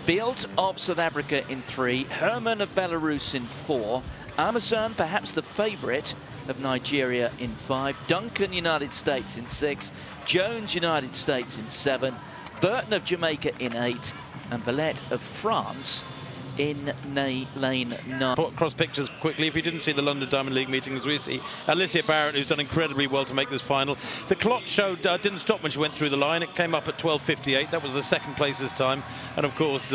Bydgoszcz of South Africa in 3, Herman of Belarus in 4, Amazon, perhaps the favourite, of Nigeria in 5, Duncan, United States in 6, Jones, United States in 7, Burton of Jamaica in 8, and Valette of France in lane 9. Cross pictures quickly. If you didn't see the London Diamond League meetings, we see Alicia Barrett, who's done incredibly well to make this final. The clock showed didn't stop when she went through the line. It came up at 12:58. That was the second place's time. And of course,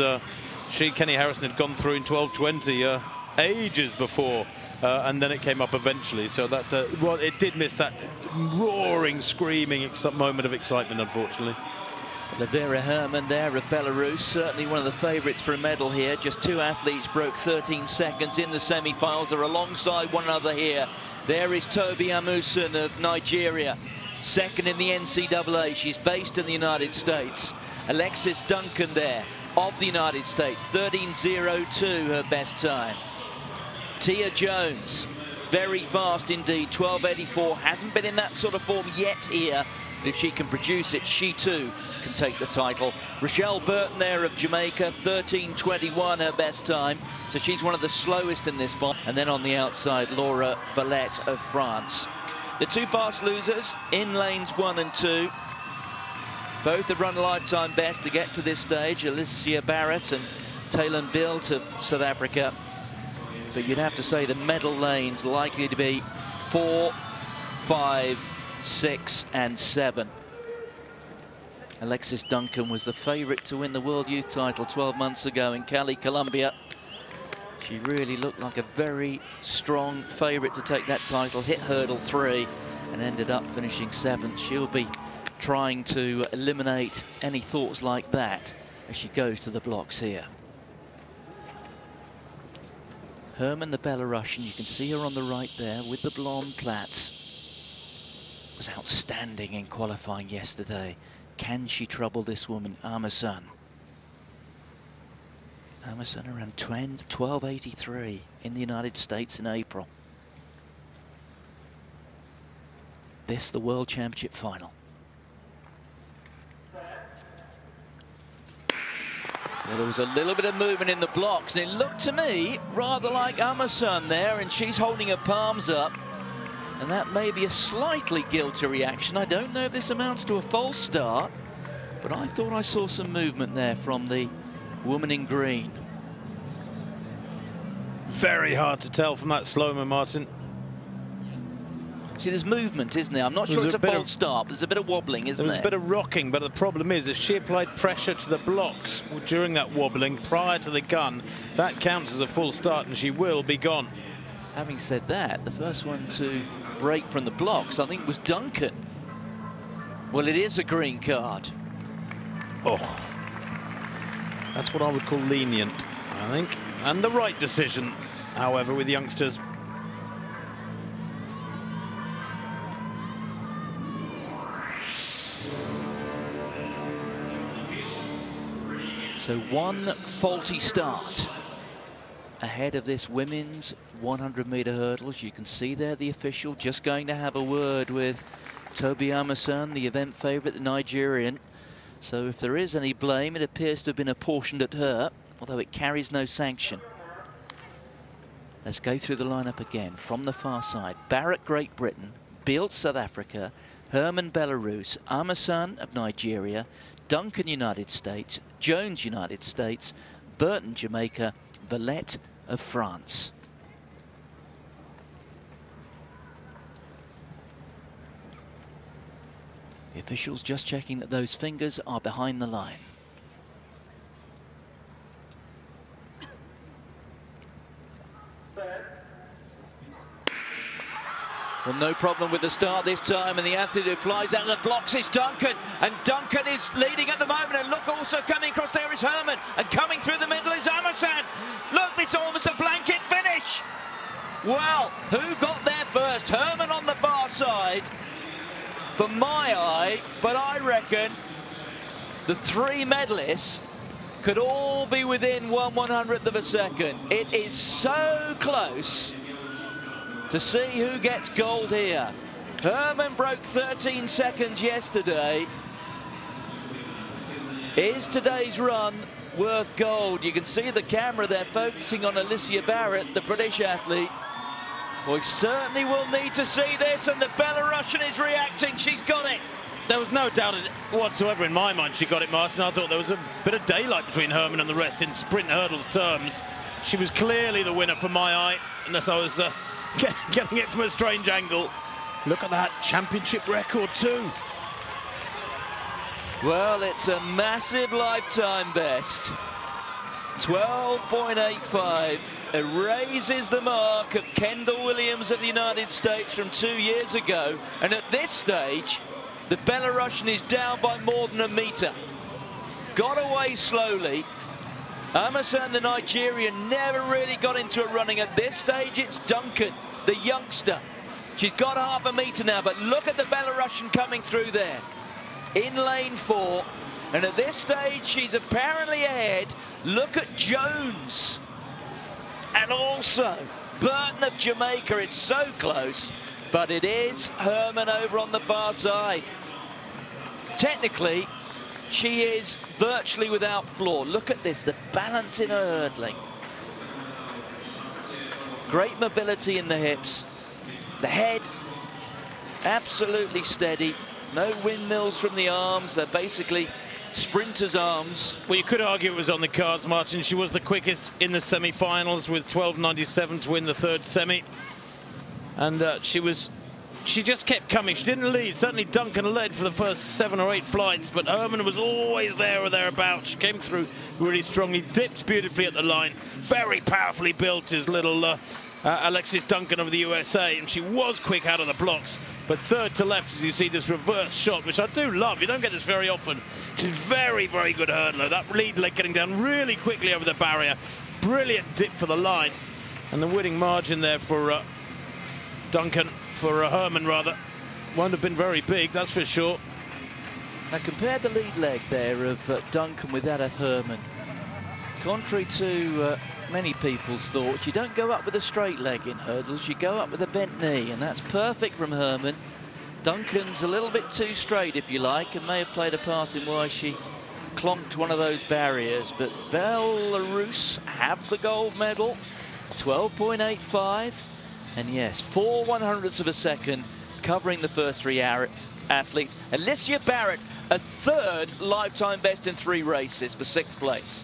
Kenny Harrison had gone through in 12:20 ages before, and then it came up eventually. So that well, it did miss that roaring, screaming moment of excitement, unfortunately. Lavera Herman there of Belarus, certainly one of the favourites for a medal here. Just 2 athletes broke 13 seconds in the semi-finals. They're alongside one another here. There is Tobi Amusan of Nigeria, second in the NCAA. She's based in the United States. Alexis Duncan there of the United States, 13:02 her best time. Tia Jones, very fast indeed, 12:84. Hasn't been in that sort of form yet here. If she can produce it, she too can take the title. Rochelle Burton there of Jamaica, 13:21 her best time. So she's one of the slowest in this fight. And then on the outside, Laura Valette of France. The 2 fast losers in lanes 1 and 2. Both have run a lifetime best to get to this stage. Alicia Barrett and Taylor Bilt of South Africa. But you'd have to say the medal lanes likely to be 4, 5, 6 and 7. Alexis Duncan was the favourite to win the World Youth title 12 months ago in Cali, Colombia. She really looked like a very strong favourite to take that title, hit hurdle 3 and ended up finishing 7th. She'll be trying to eliminate any thoughts like that as she goes to the blocks here. Herman, the Belarusian, you can see her on the right there with the blonde plaits. Was outstanding in qualifying yesterday. Can she trouble this woman, Amazon? Amazon around 12:83 in the United States in April. This, the World Championship final. Well, there was a little bit of movement in the blocks, and it looked to me rather like Amazon there, and she's holding her palms up. And that may be a slightly guilty reaction. I don't know if this amounts to a false start, but I thought I saw some movement there from the woman in green. Very hard to tell from that slow-mo, Martin. See, there's movement, isn't there? I'm not sure it's a false start. There's a bit of wobbling, isn't there? There's a bit of rocking, but the problem is if she applied pressure to the blocks during that wobbling prior to the gun, that counts as a full start and she will be gone. Having said that, the first one to break from the blocks, I think, was Duncan. Well, it is a green card. Oh, that's what I would call lenient, I think. And the right decision, however, with youngsters. So one faulty start ahead of this women's 100-meter hurdles. You can see there the official just going to have a word with Tobi Amusan, the event favourite, the Nigerian. So if there is any blame, it appears to have been apportioned at her, although it carries no sanction. Let's go through the lineup again from the far side. Barrett, Great Britain, Bydgoszcz, South Africa, Herman, Belarus, Amusan of Nigeria, Duncan, United States, Jones, United States, Burton, Jamaica, Valette of France. The officials just checking that those fingers are behind the line. Well, no problem with the start this time, and the athlete who flies out of the blocks is Duncan, and Duncan is leading at the moment, and look, also coming across there is Herman, and coming through the middle is Amazon. Look, it's almost a blanket finish. Well, who got there first? Herman on the far side, for my eye, but I reckon the 3 medalists could all be within 1/100th of a second. It is so close to see who gets gold here. Herman broke 13 seconds yesterday. Is today's run worth gold. You can see the camera there focusing on Alicia Barrett, the British athlete. We certainly will need to see this, and the Belarusian is reacting. She's got it. There was no doubt whatsoever in my mind she got it, Martin. I thought there was a bit of daylight between Herman and the rest in sprint hurdles terms. She was clearly the winner for my eye, unless I was getting it from a strange angle. Look at that championship record too. Well, it's a massive lifetime best. 12.85. It raises the mark of Kendall Williams of the United States from 2 years ago. And at this stage, the Belarusian is down by more than a metre. Got away slowly. Amasan, the Nigerian, never really got into a running. At this stage, it's Duncan, the youngster. She's got half a metre now, but look at the Belarusian coming through there. In lane 4, and at this stage she's apparently ahead. Look at Jones and also Burton of Jamaica. It's so close, but it is Herman over on the far side. Technically she is virtually without flaw. Look at this, the balance in her hurdling, great mobility in the hips, the head absolutely steady. No windmills from the arms. They're basically sprinter's arms. Well, you could argue it was on the cards, Martin. She was the quickest in the semi-finals with 12.97 to win the third semi. And she just kept coming. She didn't lead. Certainly Duncan led for the first 7 or 8 flights, but Herman was always there or thereabouts. She came through really strongly, dipped beautifully at the line. Very powerfully built is little Alexis Duncan of the USA, and she was quick out of the blocks. But third to left, as you see this reverse shot, which I do love. You don't get this very often. She's very, very good hurdler. That lead leg getting down really quickly over the barrier. Brilliant dip for the line. And the winning margin there for Duncan, for Herman rather, won't have been very big, that's for sure. Now compare the lead leg there of Duncan with that of Herman. Contrary to many people's thoughts, you don't go up with a straight leg in hurdles, you go up with a bent knee, and that's perfect from Herman. Duncan's a little bit too straight, if you like, and may have played a part in why she clonked one of those barriers. But Belarus have the gold medal, 12.85, and yes, 4/100ths of a second covering the first 3 athletes. Alicia Barrett, a third lifetime best in 3 races for 6th place.